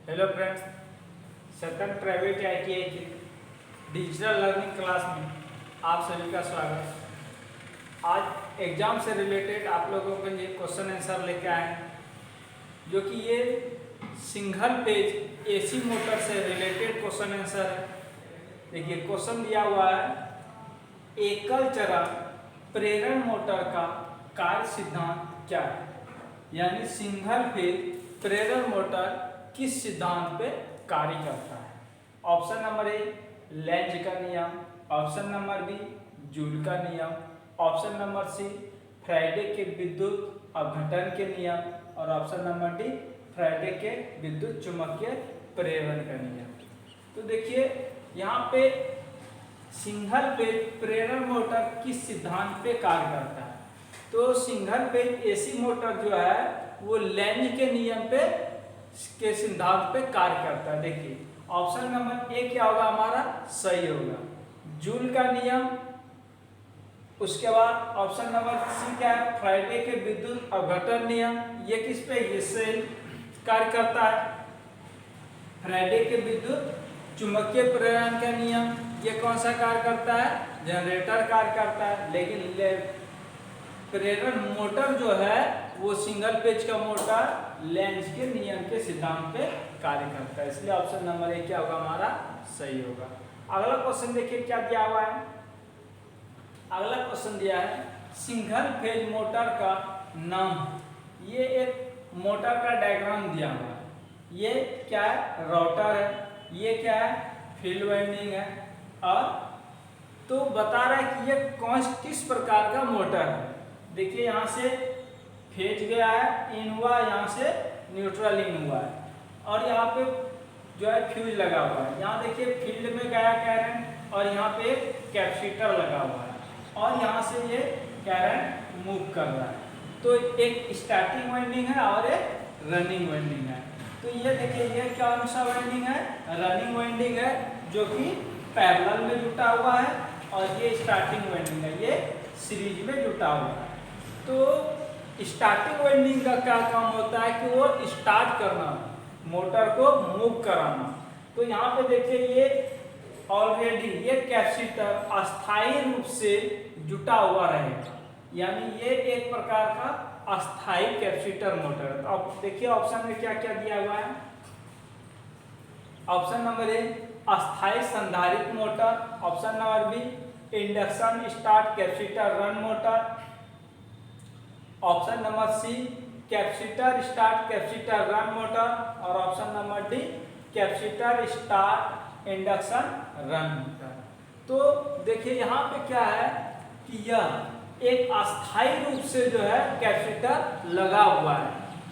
Hello friends, सतन private ITI की digital learning class में आप सभी का स्वागत। आज एग्जाम से रिलेटेड आप लोगों के लिए क्वेश्चन आंसर लेके आए हैं, जो कि ये सिंगल पेज AC मोटर से रिलेटेड क्वेश्चन आंसर है। देखिए क्वेश्चन दिया हुआ है, एकल चरण प्रेरण मोटर का कार्य सिद्धांत क्या है। यानी सिंगल फेज प्रेरण मोटर किस सिद्धांत पे कार्य करता है। ऑप्शन नंबर ए लेंज का नियम, ऑप्शन नंबर बी जूल का नियम, ऑप्शन नंबर सी फ्राइडे के विद्युत अपघटन के नियम और ऑप्शन नंबर डी फ्राइडे के विद्युत चुम्बकीय प्रेरण का नियम। तो देखिए यहाँ पे सिंगल पेज प्रेरण मोटर किस सिद्धांत पे कार्य करता है। तो सिंगल पेज AC मोटर जो है वो लेंज के नियम पे के सिद्धांत पे कार्य करता है। देखिए ऑप्शन नंबर ए क्या होगा, हमारा सही होगा, जूल का नियम। उसके बाद ऑप्शन नंबर सी क्या है, फ्राइडे के विद्युत अपघटन नियम। ये किस पे, इससे कार्य करता है। फ्राइडे के विद्युत चुंबकीय प्रेरण का नियम, ये कौन सा कार्य करता है, जनरेटर कार्य करता है। लेकिन प्रेरण मोटर जो है वो सिंगल पेज का मोटर लेंज के नियम के सिद्धांत पे कार्य करता है, इसलिए ऑप्शन नंबर ए क्या होगा, हमारा सही होगा। अगला क्वेश्चन देखिए क्या दिया हुआ है। अगला क्वेश्चन दिया है, सिंगल फेज मोटर का नाम। ये एक मोटर का डायग्राम दिया हुआ है। ये क्या है, रोटर है, ये क्या है, फील्ड वाइंडिंग है, और तो बता रहा है कि ये किस प्रकार का मोटर है। देखिए यहाँ से फेज गया है, इन हुआ, यहाँ से न्यूट्रल इन हुआ है, और यहाँ पे जो है फ्यूज लगा हुआ है। यहाँ देखिए फील्ड में गया करंट और यहाँ पे कैपेसिटर लगा हुआ है, और यहाँ से ये करंट मूव कर रहा है। तो एक स्टार्टिंग वाइंडिंग है और एक रनिंग वाइंडिंग है। तो ये देखिए ये कौन सा वाइंडिंग है, रनिंग वाइंडिंग है, जो कि पैरेलल में जुटा हुआ है, और ये स्टार्टिंग वाइंडिंग है, ये सीरीज में जुटा हुआ है। तो स्टार्टिंग वाइंडिंग का क्या काम होता है कि वो स्टार्ट करना, मोटर को मूव कराना। तो यहाँ पे देखिए ये ऑलरेडी ये कैपेसिटर अस्थायी रूप से जुटा हुआ रहेगा, यानी ये एक प्रकार का अस्थायी कैपेसिटर मोटर है। तो अब देखिए ऑप्शन में क्या क्या दिया हुआ है। ऑप्शन नंबर ए अस्थायी संधारित्र motor, option number B induction start capacitor run motor, option number C capacitor start capacitor run motor, और option number D capacitor start induction run motor. तो देखिए यहाँ पे क्या है कि यह एक अस्थायी रूप से जो है कैपेसिटर लगा हुआ है,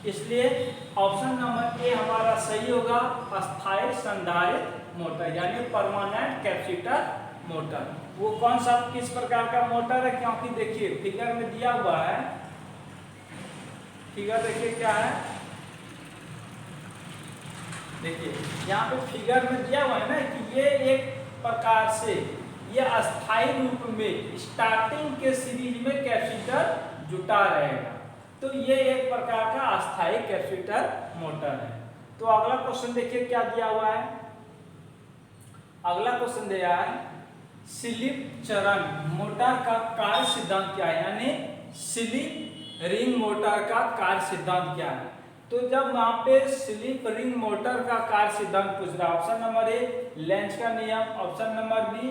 इसलिए ऑप्शन नंबर ए हमारा सही होगा, अस्थायी संधारित्र मोटर यानी परमानेंट कैपेसिटर मोटर। वो कौन सा किस प्रकार का मोटर है, क्योंकि देखिए फिगर में दिया हुआ है, फिगर देखिए क्या है, देखिए यहाँ पे फिगर में दिया हुआ है ना कि ये एक प्रकार से ये अस्थायी रूप में स्टार्टिंग के सीरीज में कैपेसिटर जुटा रहेगा। तो ये एक प्रकार का अस्थायी कैपेसिटर मोटर है। तो अगला क्वेश्चन देखिए क्या दिया हुआ है। अगला क्वेश्चन दिया है, स्लिप चरण मोटर का कार्य सिद्धांत क्या है, यानी स्लिप रिंग मोटर का कार्य सिद्धांत क्या है। तो जब वहां पे स्लिप रिंग मोटर का कार्य सिद्धांत पूछ रहा है, ऑप्शन नंबर ए लेंज का नियम, ऑप्शन नंबर बी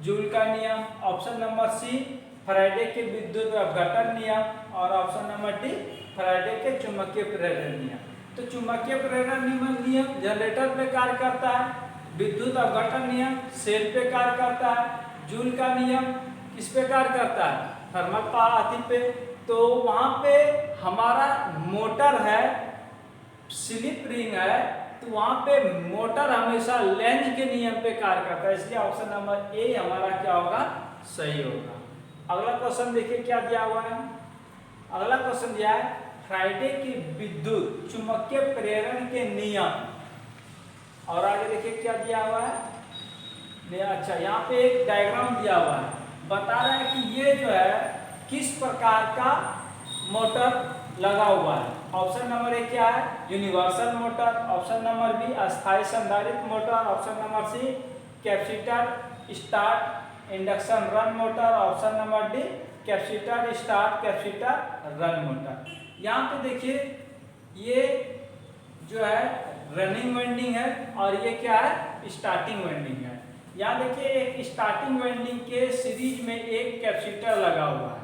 जूल का नियम, ऑप्शन नंबर सी फ्राइडे के विद्युत अपघटन नियम, और ऑप्शन नंबर डी फ्राइडे के चुंबकीय प्रेरण नियम। तो चुंबकीय प्रेरण नियम जनरेटर पे कार्य करता है, विद्युत अपघटन नियम सेल पे कार्य करता है, जूल का नियम किस पे कार्य करता है, थर्मल पावर पे। तो वहां पे हमारा मोटर है, स्लिप रिंग है, तो वहां पे मोटर हमेशा लेंज के नियम पे कार्य करता है, इसलिए ऑप्शन नंबर ए हमारा क्या होगा, सही होगा। अगला क्वेश्चन देखिए क्या दिया हुआ है। अगला क्वेश्चन दिया है, फ्राइडे की विद्युत चुंबकीय प्रेरण के नियम, और आगे देखिए क्या दिया हुआ है। अच्छा यहाँ पे एक डायग्राम दिया हुआ है, बता रहा है कि ये जो है किस प्रकार का मोटर लगा हुआ है, ऑप्शन नंबर ए क्या है, universal motor. Option number B अस्थायी संधारित्र motor. Option number C capacitor start induction run motor. Option number D capacitor start capacitor run motor. यहाँ पे देखिए ये जो है रनिंग वाइंडिंग है और ये क्या है, स्टार्टिंग वाइंडिंग है। यहाँ देखिए एक स्टार्टिंग वाइंडिंग के सीरीज में एक कैपेसिटर लगा हुआ है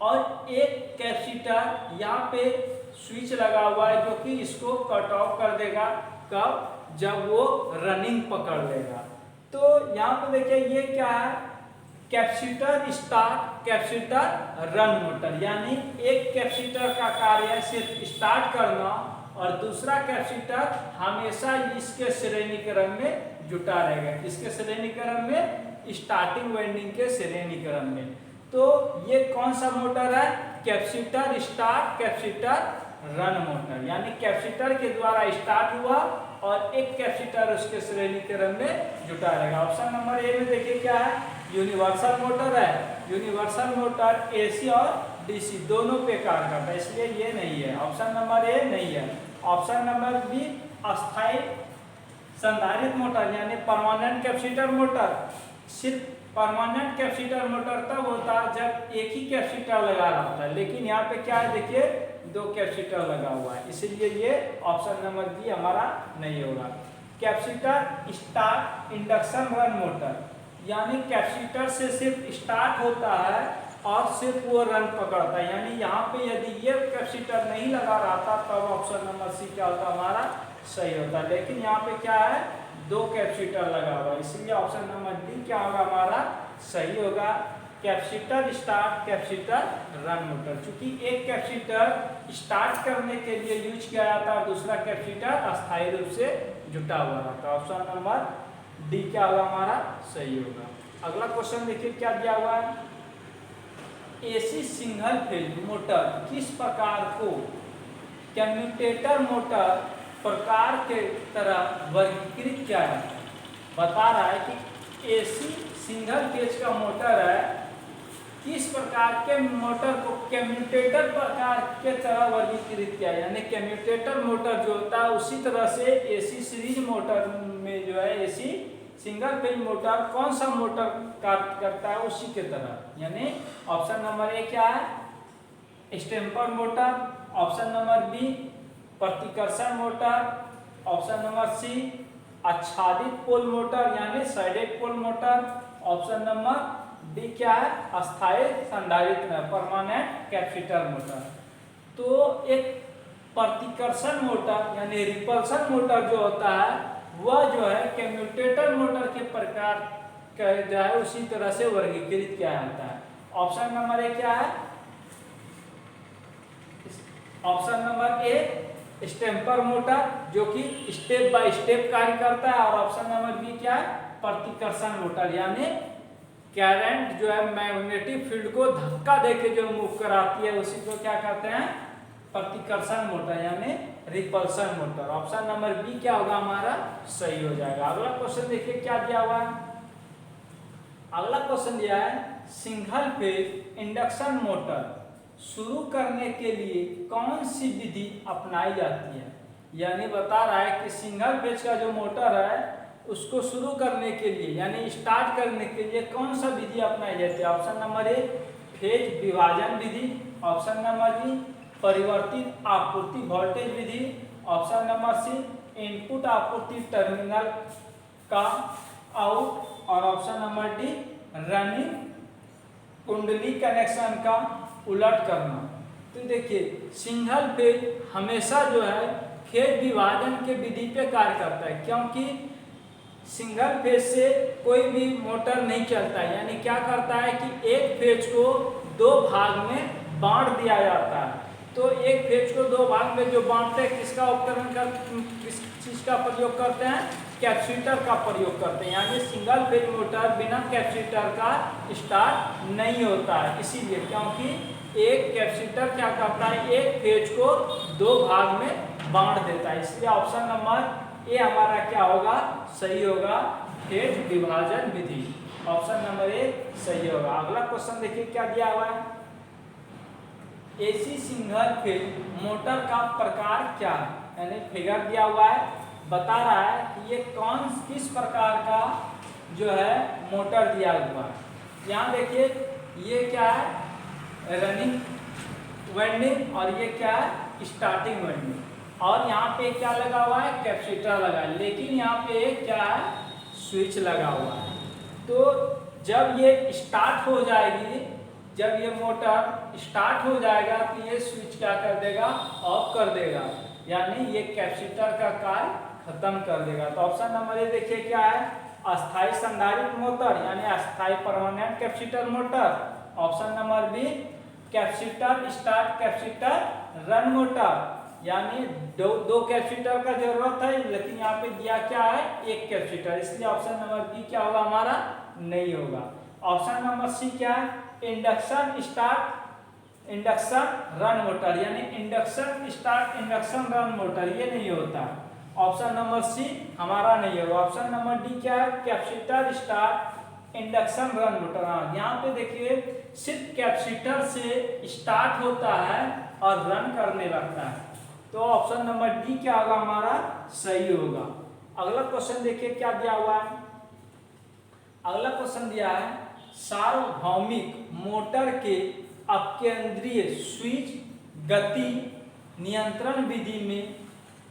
और एक कैपेसिटर यहाँ पे स्विच लगा हुआ है जो कि इसको कट ऑफ कर देगा कब, जब वो रनिंग पकड़ लेगा। तो यहाँ पे देखिए ये क्या है, capacitor start capacitor run motor, यानी एक कैपेसिटर का कार्य सिर्फ स्टार्ट करना और दूसरा कैपेसिटर हमेशा इसके श्रेणी क्रम में जुटा रहेगा, इसके श्रेणी क्रम में स्टार्टिंग वाइंडिंग के श्रेणी क्रम में। तो ये कौन सा मोटर है, capacitor start capacitor run motor, यानी कैपेसिटर के द्वारा स्टार्ट हुआ और एक कैपेसिटर उसके श्रेणी क्रम में जुटा रहेगा। ऑप्शन नंबर ए में देखिए क्या है, यूनिवर्सल मोटर है। यूनिवर्सल मोटर एसी और डीसी दोनों पे कार्य करता है, इसलिए ये नहीं है, ऑप्शन नंबर ए नहीं है। ऑप्शन नंबर बी अस्थायी संधारित्र मोटर यानी परमानेंट कैपेसिटर मोटर। सिर्फ परमानेंट कैपेसिटर मोटर तब होता है जब एक ही कैपेसिटर लगा रहता है, लेकिन यहाँ पे क्या है देखिए दो कैपेसिटर लगा हुआ है, इसलिए ये ऑप्शन नंबर बी हमारा नहीं होगा। Capacitor start induction run motor, यानी कैपेसिटर से सिर्फ स्टार्ट होता है और सिर्फ वो रन पकड़ता है, यानी यहाँ पे यदि ये कैपेसिटर नहीं लगा रहता तब ऑप्शन नंबर सी क्या होता हमारा सही होता, लेकिन यहाँ पे क्या है दो कैपेसिटर लगा हुआ है, इसलिए ऑप्शन नंबर डी क्या होगा हमारा सही होगा। Capacitor start capacitor run motor, चूंकि एक कैपेसिटर स्टार्ट करने के लिए यूज किया जाता है, दूसरा कैपेसिटर अस्थायी रूप से जुटा हुआ रहता है। ऑप्शन नंबर डी क्या होगा हमारा सही होगा। अगला क्वेश्चन देखिए क्या दिया हुआ है, एसी सिंगल फेज मोटर किस प्रकार को कम्यूटेटर मोटर प्रकार के तरह वर्गीकृत किया जाता है। बता रहा है कि एसी सिंगल फेज का मोटर है, किस प्रकार के मोटर को कम्यूटेटर प्रकार के तरह वर्गीकृत किया, यानी कम्यूटेटर मोटर जो होता है उसी तरह से एसी सीरीज मोटर में जो है एसी सिंगल फेज मोटर कौन सा मोटर कार्य करता है उसी के तरह, यानी ऑप्शन नंबर ए क्या है stepper motor. Option number B प्रतिकर्षण मोटर। ऑप्शन नंबर सी आच्छादित पोल मोटर यानी shaded pole motor. Option number D क्या है अस्थायी संधारित्र परमानेंट कैपेसिटर मोटर। तो एक प्रतिकर्षण मोटर यानी रिपल्सन मोटर जो होता है वह जो है कम्यूटेटर मोटर के प्रकार का जो है उसी तरह से वर्गीकृत किया जाता है। ऑप्शन नंबर ए क्या है, ऑप्शन नंबर ए स्टेम्पर मोटर जो कि स्टेप बाय स्टेप कार्य करता है, और ऑप्शन नंबर बी क्या है प्रतिकर्षण मोटर यानी करंट जो है मैग्नेटिक फील्ड को धक्का देके जो मूव कराती है उसी को क्या कहते हैं प्रतिकर्षण मोटर यानी repulsion motor. Option number B क्या होगा हमारा सही हो जाएगा। अगला क्वेश्चन देखिए क्या दिया हुआ है, अगला क्वेश्चन दिया है सिंगल फेज इंडक्शन मोटर शुरू करने के लिए कौन सी विधि अपनाई जाती है, यानी बता रहा है कि सिंगल फेज का जो मोटर है उसको शुरू करने के लिए यानी स्टार्ट करने के लिए कौन सा विधि अपनाई जाती है। ऑप्शन नंबर ए फेज विभाजन विधि। ऑप्शन नंबर बी परिवर्तित आपूर्ति वोल्टेज विधि। ऑप्शन नंबर सी इनपुट आपूर्ति टर्मिनल का आउट, और ऑप्शन नंबर डी रनिंग कुंडली कनेक्शन का उलट करना। तो देखिए सिंगल फेज हमेशा जो है फेज विभाजन के विधि पे कार्य करता है, क्योंकि सिंगल फेज से कोई भी मोटर नहीं चलता है, यानी क्या करता है कि एक फेज को दो भाग में बांट दिया जाता है। तो एक फेज को दो भाग में जो बांटते हैं किसका उपकरण कर किस चीज का प्रयोग करते हैं कैपेसिटर का प्रयोग करते हैं, यानी सिंगल फेज मोटर बिना कैपेसिटर का स्टार्ट नहीं होता है, इसीलिए क्योंकि एक कैपेसिटर क्या करता है एक फेज को दो भाग में बांट देता है, इसलिए ऑप्शन नंबर ए हमारा क्या होगा सही होगा फेज विभाजन विधि। ऑप्शन नंबर ए सही होगा। अगला क्वेश्चन देखिए क्या दिया हुआ है, एसी सिंगल फेज मोटर का प्रकार क्या है, यानी फिगर दिया हुआ है, बता रहा है कि ये किस प्रकार का जो है मोटर दिया हुआ है। यहाँ देखिए ये क्या है, रनिंग वाइंडिंग, और ये क्या है, स्टार्टिंग वाइंडिंग, और यहाँ पे क्या लगा हुआ है, कैपेसिटर लगा है, लेकिन यहाँ पे क्या है, स्विच लगा हुआ है। तो जब ये स्टार्ट हो जाएगी, जब ये मोटर स्टार्ट हो जाएगा तो ये स्विच क्या कर देगा, ऑफ कर देगा, यानी ये कैपेसिटर का कार्य खत्म कर देगा। तो ऑप्शन नंबर ए देखिए क्या है, अस्थायी संधारित्र मोटर यानी अस्थायी permanent capacitor motor. Option number B capacitor start capacitor run motor, यानी दो कैपेसिटर का जरूरत है, लेकिन यहाँ पे दिया क्या है, एक कैपेसिटर, इसलिए ऑप्शन नंबर बी क्या होगा हमारा, नहीं होगा। ऑप्शन नंबर सी क्या है, induction start induction run motor, यानी induction start induction run motor, ये नहीं होता। ऑप्शन नंबर सी हमारा नहीं होगा। ऑप्शन नंबर डी क्या है, capacitor start induction run motor. हाँ, यहाँ पे देखिए सिर्फ कैपेसिटर से स्टार्ट होता है और रन करने लगता है, तो ऑप्शन नंबर डी क्या होगा हमारा, सही होगा। अगला क्वेश्चन देखिए क्या दिया हुआ है। अगला क्वेश्चन दिया है, सार्वभौमिक मोटर के अपकेंद्रीय स्विच गति नियंत्रण विधि में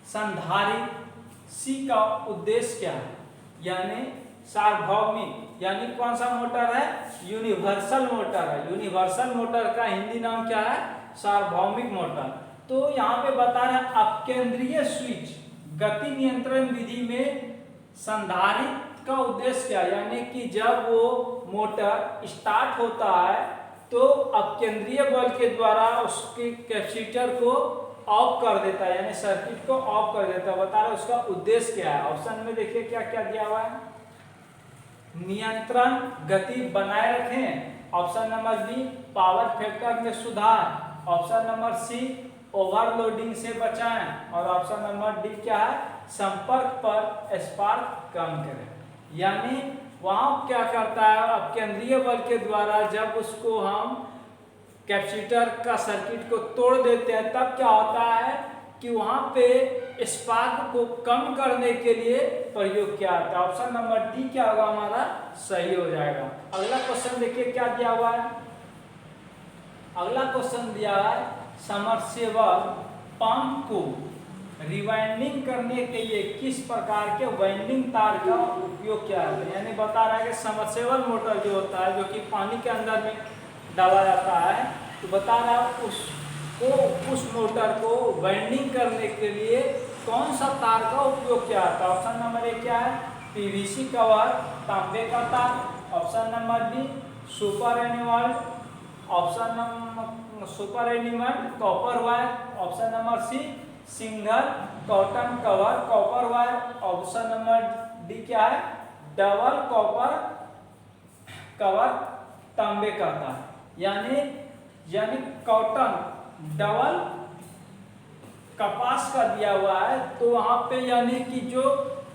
संधारित्र सी का उद्देश्य क्या है, यानी सार्वभौमिक यानी कौन सा मोटर है, यूनिवर्सल मोटर है। यूनिवर्सल मोटर का हिंदी नाम क्या है, सार्वभौमिक मोटर। तो यहाँ पे बता रहा है अपकेंद्रीय स्विच गति नियंत्रण विधि में संधारित्र का उद्देश्य क्या, यानी कि जब वो मोटर स्टार्ट होता है तो अपकेंद्रीय बल के द्वारा उसके कैपेसिटर को ऑफ कर देता है, यानी सर्किट को ऑफ कर देता है। बता रहा है उसका उद्देश्य क्या है। ऑप्शन में देखिए क्या क्या दिया हुआ है, नियंत्रण गति बनाए रखें। Option number B power factor में सुधार। ऑप्शन नंबर सी ओवरलोडिंग से बचाएं, और ऑप्शन नंबर डी क्या है, संपर्क पर स्पार्क कम करें। यानी वहां क्या करता है, अब केंद्रीय बल के द्वारा जब उसको हम कैपेसिटर का सर्किट को तोड़ देते हैं, तब क्या होता है कि वहां पे स्पार्क को कम करने के लिए प्रयोग किया जाता है। ऑप्शन नंबर डी क्या होगा हमारा, सही हो जाएगा। अगला क्वेश्चन देखिए क्या दिया हुआ है। अगला क्वेश्चन दिया है, समरसेबल पंप को रिवाइंडिंग करने के लिए किस प्रकार के वाइंडिंग तार का उपयोग किया जाता है, यानी बता रहा है कि समरसेबल मोटर जो होता है, जो कि पानी के अंदर में डाला जाता है, तो बता रहा है उस मोटर को वाइंडिंग करने के लिए कौन सा तार का उपयोग किया जाता है। ऑप्शन नंबर ए क्या है, पीवीसी कवर तांबे का तार। Option number B super enamel. Option number super enamel copper wire. Option number C single cotton cover copper wire. Option number D क्या है, डबल कॉपर कवर तांबे का तार, यानी कॉटन डबल कपास का दिया हुआ है, तो वहां पे यानी कि जो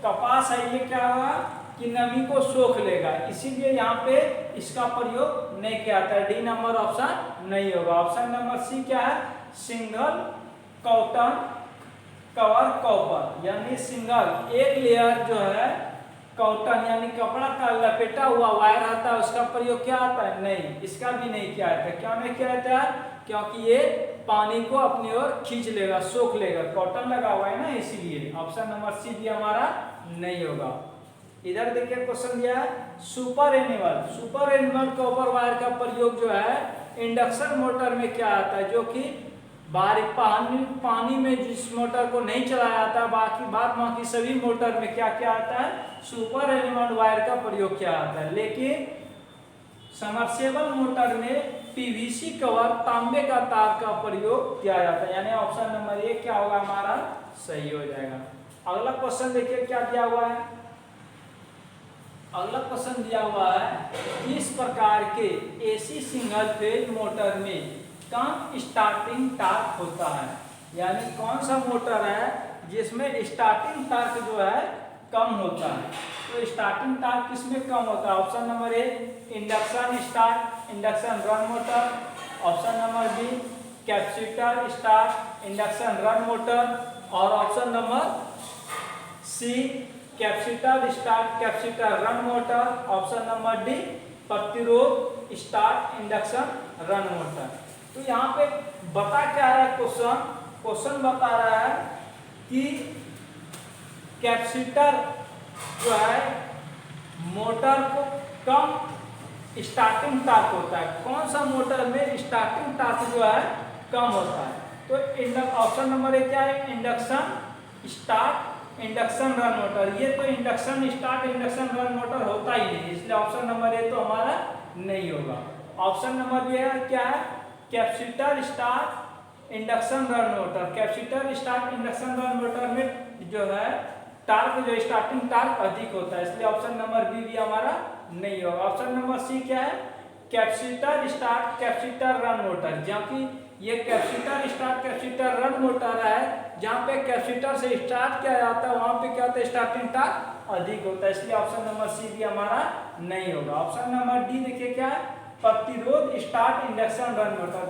कपास है ये क्या होगा कि नमी को सोख लेगा, इसीलिए यहाँ पे इसका प्रयोग नहीं किया जाता है। डी नंबर ऑप्शन नहीं होगा। ऑप्शन नंबर सी क्या है, सिंगल कॉटन कवर कॉपर, यानी सिंगल एक लेयर जो है कॉटन यानी कपड़ा का लपेटा हुआ वायर आता है, उसका प्रयोग क्या आता है, नहीं, इसका भी नहीं किया जाता है। क्यों नहीं किया जाता है, क्योंकि ये पानी को अपनी ओर खींच लेगा, सोख लेगा, कॉटन लगा हुआ है ना, इसीलिए ऑप्शन नंबर सी भी हमारा नहीं होगा। इधर देखिए क्वेश्चन दिया है, सुपर एनिमल कॉपर वायर का प्रयोग जो है इंडक्शन मोटर में क्या आता है, जो कि पानी में जिस मोटर को नहीं चलाया जाता, बाकी सभी मोटर में क्या क्या आता है, सुपर एनिमल वायर का प्रयोग किया जाता है। लेकिन समरसेबल मोटर में पीवीसी कवर तांबे का तार का प्रयोग किया जाता है, यानी ऑप्शन नंबर ए क्या होगा हमारा, सही हो जाएगा। अगला क्वेश्चन देखिए क्या दिया हुआ है। अगला क्वेश्चन दिया हुआ है, इस प्रकार के एसी सिंगल फेज मोटर में कम स्टार्टिंग टार्क होता है, यानी कौन सा मोटर है जिसमें स्टार्टिंग टार्क जो है कम होता है। तो स्टार्टिंग टार्क किसमें कम होता है, option number A induction start induction run motor. Option number B capacitor start induction run motor, और option number C capacitor start capacitor run motor, option number D प्रतिरोध स्टार्ट इंडक्शन रन मोटर। तो यहाँ पे बता क्या रहा है question बता रहा है कि कैपेसिटर जो है मोटर को कम स्टार्टिंग टार्क होता है, कौन सा मोटर में स्टार्टिंग टार्क जो है कम होता है। तो ऑप्शन नंबर ए क्या है, induction start induction run motor. ये तो induction start induction run motor होता ही नहीं, इसलिए ऑप्शन नंबर ए तो हमारा नहीं होगा। ऑप्शन नंबर बी क्या है, capacitor start induction run motor. Capacitor start induction run motor में जो है टार्क जो स्टार्टिंग टार्क अधिक होता है, इसलिए ऑप्शन नंबर बी भी हमारा नहीं होगा। ऑप्शन नंबर सी क्या है, capacitor start capacitor run motor. जहाँ की ये capacitor start capacitor run motor है, जहाँ पे कैपेसिटर से स्टार्ट किया जाता है वहाँ पे क्या होता है, स्टार्टिंग टार्क अधिक होता है, इसलिए ऑप्शन नंबर सी भी हमारा नहीं होगा। ऑप्शन नंबर डी देखिए क्या है, प्रतिरोध स्टार्ट इंडक्शन रन मोटर।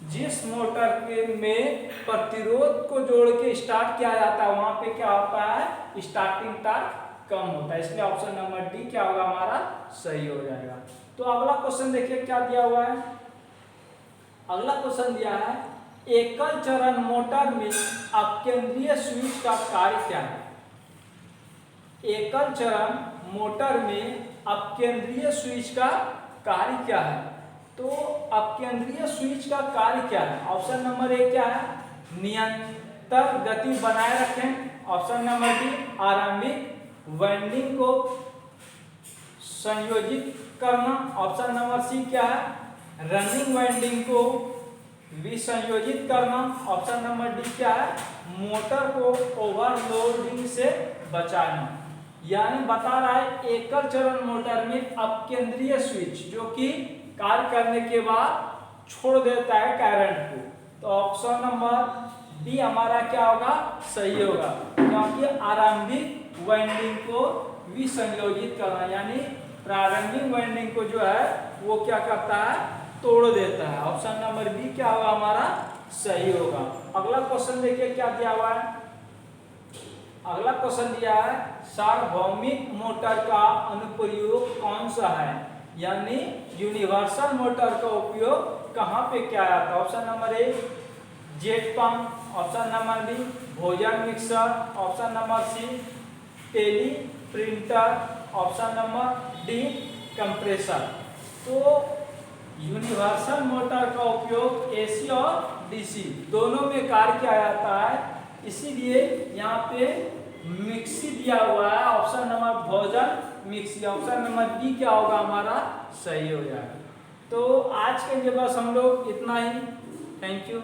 जिस मोटर के में प्रतिरोध को जोड़ के स्टार्ट किया जाता है वहां पे क्या होता है, स्टार्टिंग टार्क कम होता है, इसलिए ऑप्शन नंबर डी क्या होगा हमारा सही हो जाएगा। तो अगला क्वेश्चन देखिए क्या दिया हुआ है। अगला क्वेश्चन दिया है, एकल चरण मोटर में अपकेंद्रीय स्विच का कार्य क्या है। एकल चरण मोटर में अपकेंद्रीय स्विच का कार्य क्या है। तो अपकेंद्रीय स्विच का कार्य क्या है, ऑप्शन नंबर ए क्या है, निरंतर गति बनाए रखें। ऑप्शन नंबर डी आरंभिक वाइंडिंग को संयोजित करना। ऑप्शन नंबर सी क्या है, रनिंग वाइंडिंग को विसंयोजित करना। ऑप्शन नंबर डी क्या है, मोटर को ओवरलोडिंग से बचाना। यानी बता रहा है एकल चरण मोटर में अपकेंद्रीय स्विच जो कि कार्य करने के बाद छोड़ देता है करंट को, तो ऑप्शन नंबर डी हमारा क्या होगा सही होगा, क्योंकि आरंभिक वाइंडिंग को विसंयोजित करना यानी प्रारंभिक वाइंडिंग को जो है वो क्या करता है, तोड़ देता है। ऑप्शन नंबर बी क्या होगा हमारा सही होगा। अगला क्वेश्चन देखिए क्या दिया हुआ है। अगला क्वेश्चन दिया है, सार्वभौमिक मोटर का अनुप्रयोग कौन सा है, यानी यूनिवर्सल मोटर का उपयोग कहाँ पे किया जाता है। Option number A jet pump, option number B भोजन mixer, option number C teleprinter, option number D compressor. तो यूनिवर्सल मोटर का उपयोग एसी और डीसी दोनों में कार्य किया जाता है, इसीलिए यहाँ पे मिक्सी दिया हुआ है। ऑप्शन नंबर भोजन मिक्सी, ऑप्शन नंबर बी क्या होगा हमारा सही हो जाएगा। तो आज के लिए बस हम लोग इतना ही। Thank you.